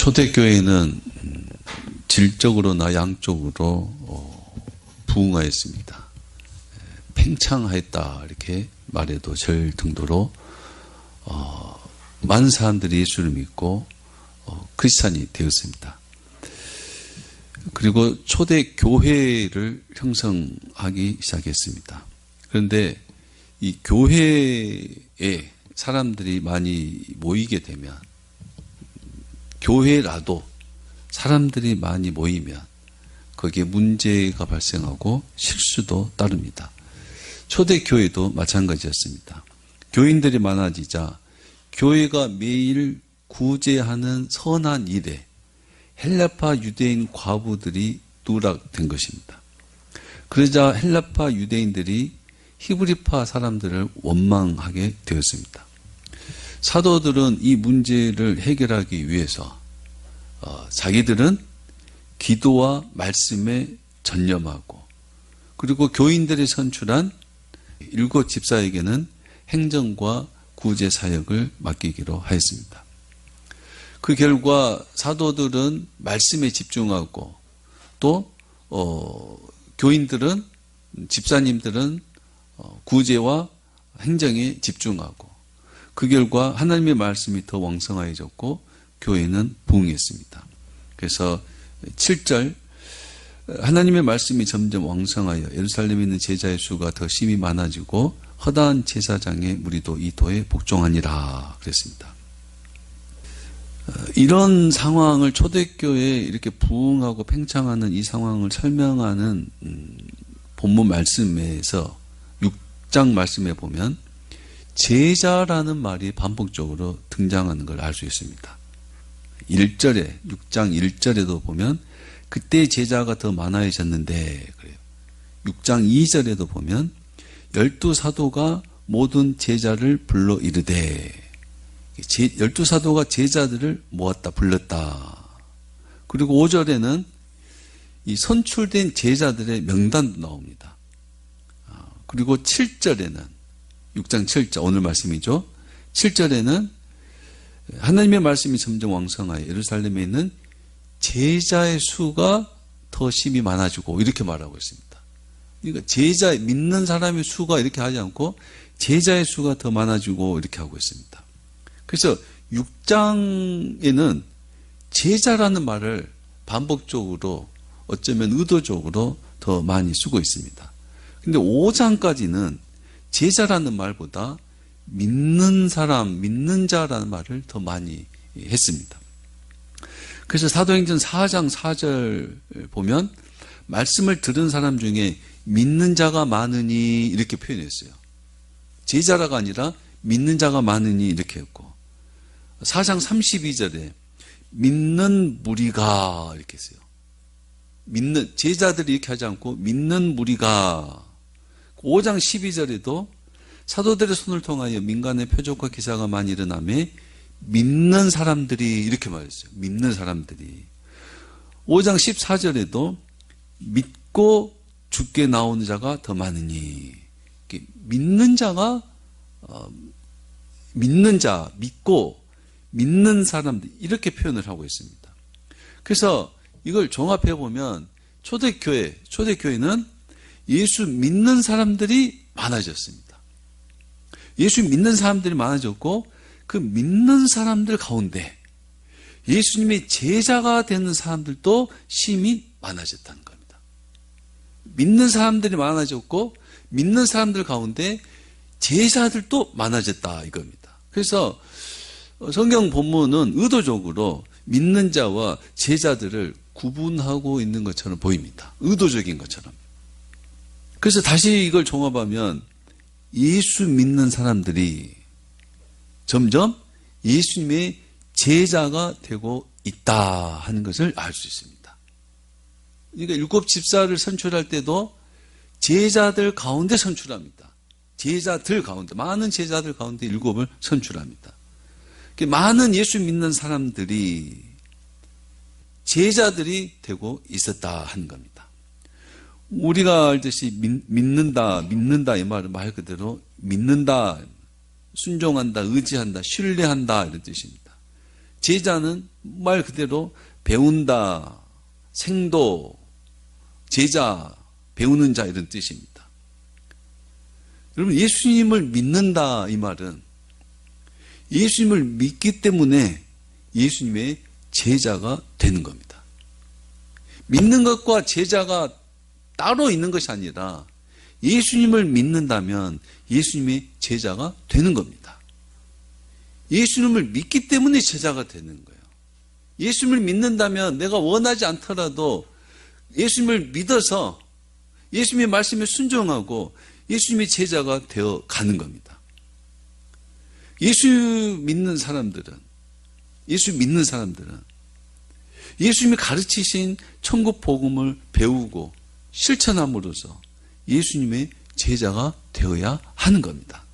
초대교회는 질적으로나 양적으로 부흥하였습니다. 팽창하였다 이렇게 말해도 될 정도로 많은 사람들이 예수를 믿고 크리스찬이 되었습니다. 그리고 초대교회를 형성하기 시작했습니다. 그런데 이 교회에 사람들이 많이 모이게 되면, 교회라도 사람들이 많이 모이면 거기에 문제가 발생하고 실수도 따릅니다. 초대교회도 마찬가지였습니다. 교인들이 많아지자 교회가 매일 구제하는 선한 일에 헬라파 유대인 과부들이 누락된 것입니다. 그러자 헬라파 유대인들이 히브리파 사람들을 원망하게 되었습니다. 사도들은 이 문제를 해결하기 위해서 자기들은 기도와 말씀에 전념하고, 그리고 교인들이 선출한 7 집사에게는 행정과 구제 사역을 맡기기로 하였습니다. 그 결과 사도들은 말씀에 집중하고, 또 교인들은, 집사님들은 구제와 행정에 집중하고, 그 결과 하나님의 말씀이 더 왕성해졌고 교회는 부흥했습니다. 그래서 7절, 하나님의 말씀이 점점 왕성하여 예루살렘에 있는 제자의 수가 더 심히 많아지고 허다한 제사장의 무리도 이 도에 복종하니라 그랬습니다. 이런 상황을, 초대교회에 이렇게 부흥하고 팽창하는 이 상황을 설명하는 본문 말씀에서 6장 말씀에 보면 제자라는 말이 반복적으로 등장하는 걸 알 수 있습니다. 1절에, 6장 1절에도 보면 그때 제자가 더 많아지셨는데 그래요. 6장 2절에도 보면 12사도가 모든 제자를 불러 이르되, 12사도가 제자들을 모았다, 불렀다. 그리고 5절에는 이 선출된 제자들의 명단도 나옵니다. 그리고 7절에는, 6장 7절, 오늘 말씀이죠. 7절에는 하나님의 말씀이 점점 왕성하여 예루살렘에 있는 제자의 수가 더 심히 많아지고 이렇게 말하고 있습니다. 그러니까 제자, 믿는 사람의 수가 이렇게 하지 않고 제자의 수가 더 많아지고 이렇게 하고 있습니다. 그래서 6장에는 제자라는 말을 반복적으로, 어쩌면 의도적으로 더 많이 쓰고 있습니다. 근데 5장까지는 제자라는 말보다 믿는 사람, 믿는 자라는 말을 더 많이 했습니다. 그래서 사도행전 4장 4절 보면 말씀을 들은 사람 중에 믿는 자가 많으니 이렇게 표현했어요. 제자라가 아니라 믿는 자가 많으니 이렇게 했고, 4장 32절에 믿는 무리가 이렇게 했어요. 믿는 제자들이 이렇게 하지 않고 믿는 무리가. 5장 12절에도 사도들의 손을 통하여 민간의 표적과 기사가 많이 일어나며 믿는 사람들이 이렇게 말했어요. 믿는 사람들이. 5장 14절에도 믿고 죽게 나오는 자가 더 많으니, 믿는 자가 믿는 자, 믿고 믿는 사람들, 이렇게 표현을 하고 있습니다. 그래서 이걸 종합해 보면 초대교회는 예수 믿는 사람들이 많아졌습니다. 예수 믿는 사람들이 많아졌고, 그 믿는 사람들 가운데 예수님의 제자가 되는 사람들도 심히 많아졌다는 겁니다. 믿는 사람들이 많아졌고, 믿는 사람들 가운데 제자들도 많아졌다 이겁니다. 그래서 성경 본문은 의도적으로 믿는 자와 제자들을 구분하고 있는 것처럼 보입니다. 의도적인 것처럼. 그래서 다시 이걸 종합하면 예수 믿는 사람들이 점점 예수님의 제자가 되고 있다 하는 것을 알 수 있습니다. 그러니까 7 집사를 선출할 때도 제자들 가운데 선출합니다. 제자들 가운데, 많은 제자들 가운데 7을 선출합니다. 많은 예수 믿는 사람들이 제자들이 되고 있었다 하는 겁니다. 우리가 알듯이 믿는다 이 말은 말 그대로 믿는다, 순종한다, 의지한다, 신뢰한다 이런 뜻입니다. 제자는 말 그대로 배운다, 생도, 제자, 배우는 자 이런 뜻입니다. 여러분, 예수님을 믿는다 이 말은 예수님을 믿기 때문에 예수님의 제자가 되는 겁니다. 믿는 것과 제자가 따로 있는 것이 아니라 예수님을 믿는다면 예수님의 제자가 되는 겁니다. 예수님을 믿기 때문에 제자가 되는 거예요. 예수님을 믿는다면 내가 원하지 않더라도 예수님을 믿어서 예수님의 말씀에 순종하고 예수님의 제자가 되어 가는 겁니다. 예수 믿는 사람들은 예수님이 가르치신 천국 복음을 배우고 실천함으로써 예수님의 제자가 되어야 하는 겁니다.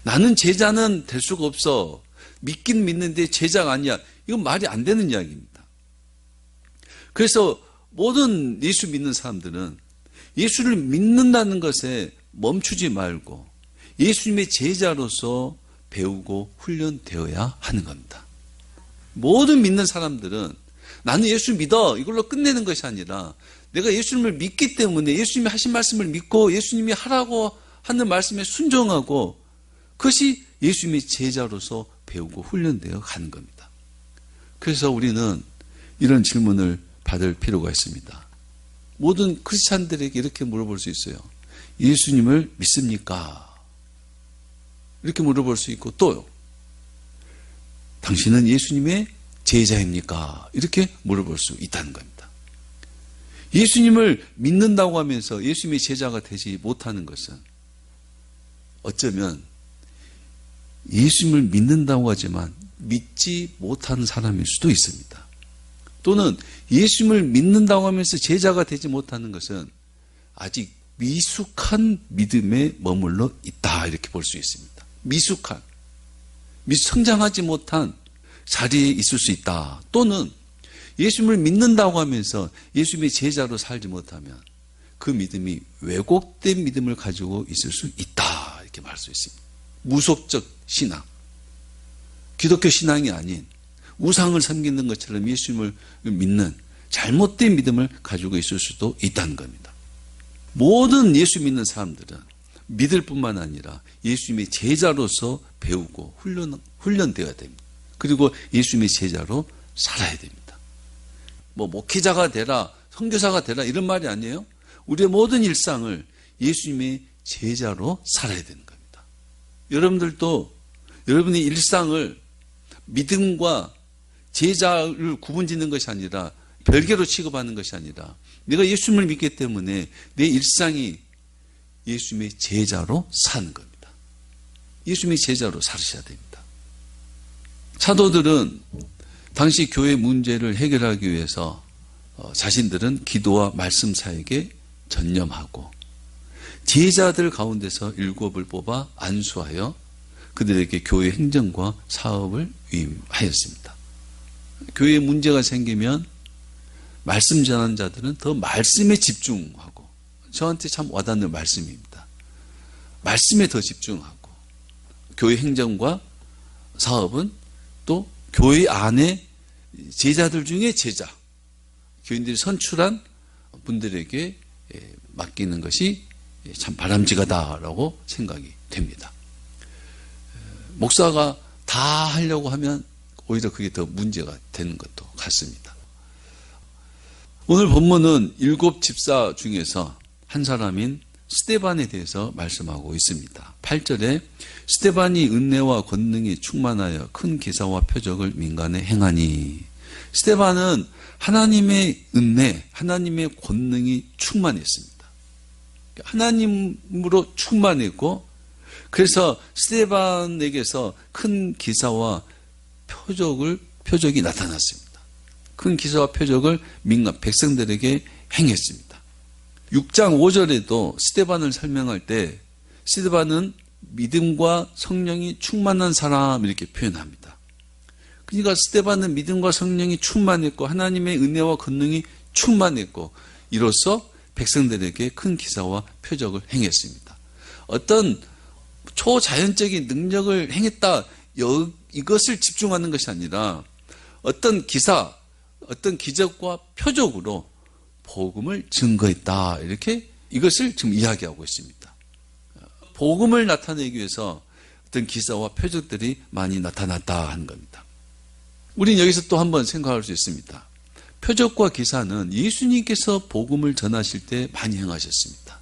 나는 제자는 될 수가 없어. 믿긴 믿는데 제자가 아니야. 이건 말이 안 되는 이야기입니다. 그래서 모든 예수 믿는 사람들은 예수를 믿는다는 것에 멈추지 말고 예수님의 제자로서 배우고 훈련되어야 하는 겁니다. 모든 믿는 사람들은 나는 예수 믿어 이걸로 끝내는 것이 아니라 내가 예수님을 믿기 때문에 예수님이 하신 말씀을 믿고 예수님이 하라고 하는 말씀에 순종하고 그것이 예수님의 제자로서 배우고 훈련되어 가는 겁니다. 그래서 우리는 이런 질문을 받을 필요가 있습니다. 모든 크리스찬들에게 이렇게 물어볼 수 있어요. 예수님을 믿습니까? 이렇게 물어볼 수 있고 또요. 당신은 예수님의 제자입니까? 이렇게 물어볼 수 있다는 겁니다. 예수님을 믿는다고 하면서 예수님의 제자가 되지 못하는 것은 어쩌면 예수님을 믿는다고 하지만 믿지 못하는 사람일 수도 있습니다. 또는 예수님을 믿는다고 하면서 제자가 되지 못하는 것은 아직 미숙한 믿음에 머물러 있다 이렇게 볼 수 있습니다. 미숙한, 성장하지 못한 자리에 있을 수 있다. 또는 예수님을 믿는다고 하면서 예수님의 제자로 살지 못하면 그 믿음이 왜곡된 믿음을 가지고 있을 수 있다 이렇게 말할 수 있습니다. 무속적 신앙, 기독교 신앙이 아닌 우상을 섬기는 것처럼 예수님을 믿는 잘못된 믿음을 가지고 있을 수도 있다는 겁니다. 모든 예수 믿는 사람들은 믿을 뿐만 아니라 예수님의 제자로서 배우고 훈련되어야 됩니다. 그리고 예수님의 제자로 살아야 됩니다. 목회자가 되라, 선교사가 되라 이런 말이 아니에요. 우리의 모든 일상을 예수님의 제자로 살아야 되는 겁니다. 여러분들도 여러분의 일상을 믿음과 제자를 구분짓는 것이 아니라 별개로 취급하는 것이 아니라 내가 예수님을 믿기 때문에 내 일상이 예수님의 제자로 사는 겁니다. 예수님의 제자로 살으셔야 됩니다. 사도들은 당시 교회 문제를 해결하기 위해서 자신들은 기도와 말씀 사역에 전념하고 제자들 가운데서 7을 뽑아 안수하여 그들에게 교회 행정과 사업을 위임하였습니다. 교회에 문제가 생기면 말씀 전하는 자들은 더 말씀에 집중하고 저한테 참 와닿는 말씀입니다. 말씀에 더 집중하고 교회 행정과 사업은 또 교회 안에 제자들 중에 제자, 교인들이 선출한 분들에게 맡기는 것이 참 바람직하다라고 생각이 됩니다. 목사가 다 하려고 하면 오히려 그게 더 문제가 되는 것도 같습니다. 오늘 본문은 7 집사 중에서 한 사람인 스데반에 대해서 말씀하고 있습니다. 8절에 스데반이 은혜와 권능이 충만하여 큰 기사와 표적을 민간에 행하니, 스데반은 하나님의 은혜, 하나님의 권능이 충만했습니다. 하나님으로 충만했고 그래서 스데반에게서 큰 기사와 표적이 나타났습니다. 큰 기사와 표적을 민간 백성들에게 행했습니다. 6장 5절에도 스데반을 설명할 때 스데반은 믿음과 성령이 충만한 사람 이렇게 표현합니다. 그러니까 스데반은 믿음과 성령이 충만했고 하나님의 은혜와 권능이 충만했고 이로써 백성들에게 큰 기사와 표적을 행했습니다. 어떤 초자연적인 능력을 행했다 이것을 집중하는 것이 아니라 어떤 기사, 어떤 기적과 표적으로 복음을 증거했다. 이렇게 이것을 지금 이야기하고 있습니다. 복음을 나타내기 위해서 어떤 기사와 표적들이 많이 나타났다 하는 겁니다. 우리는 여기서 또 한번 생각할 수 있습니다. 표적과 기사는 예수님께서 복음을 전하실 때 많이 행하셨습니다.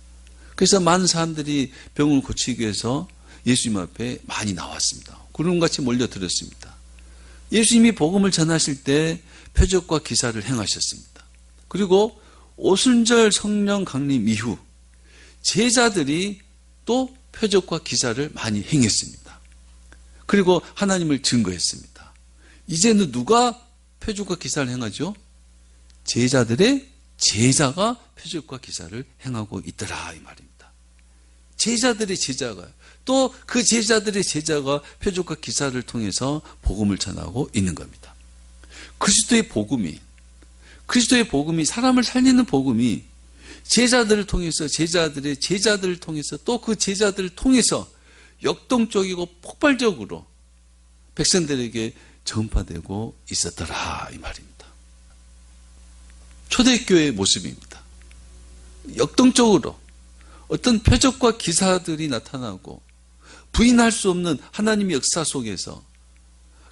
그래서 많은 사람들이 병을 고치기 위해서 예수님 앞에 많이 나왔습니다. 구름같이 몰려들었습니다. 예수님이 복음을 전하실 때 표적과 기사를 행하셨습니다. 그리고 오순절 성령 강림 이후 제자들이 또 표적과 기사를 많이 행했습니다. 그리고 하나님을 증거했습니다. 이제는 누가 표적과 기사를 행하죠? 제자들의 제자가 표적과 기사를 행하고 있더라 이 말입니다. 제자들의 제자가 또 그 제자들의 제자가 표적과 기사를 통해서 복음을 전하고 있는 겁니다. 그리스도의 복음이 사람을 살리는 복음이 제자들을 통해서 제자들의 제자들을 통해서 또 그 제자들을 통해서 역동적이고 폭발적으로 백성들에게 전파되고 있었더라 이 말입니다. 초대교회의 모습입니다. 역동적으로 어떤 표적과 기사들이 나타나고 부인할 수 없는 하나님의 역사 속에서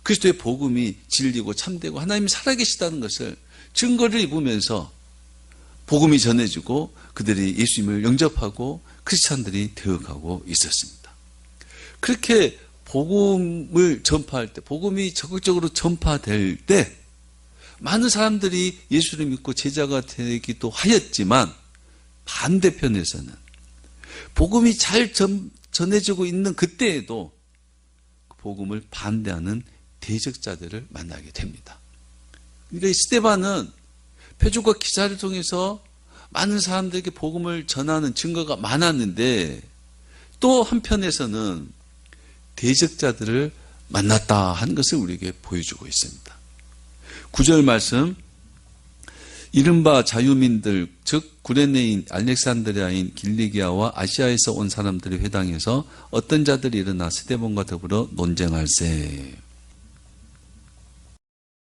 그리스도의 복음이 진리고 참되고 하나님이 살아계시다는 것을 증거를 입으면서 복음이 전해지고 그들이 예수님을 영접하고 크리스찬들이 되어가고 있었습니다. 그렇게 복음을 전파할 때, 복음이 적극적으로 전파될 때 많은 사람들이 예수를 믿고 제자가 되기도 하였지만 반대편에서는 복음이 잘 전해지고 있는 그때에도 복음을 반대하는 대적자들을 만나게 됩니다. 그러니까 스데반은 표적과 기사를 통해서 많은 사람들에게 복음을 전하는 증거가 많았는데 또 한편에서는 대적자들을 만났다 하는 것을 우리에게 보여주고 있습니다. 9절 말씀, 이른바 자유민들 즉 구레네인, 알렉산드리아인, 길리기아와 아시아에서 온 사람들의 회당에서 어떤 자들이 일어나 스데반과 더불어 논쟁할세.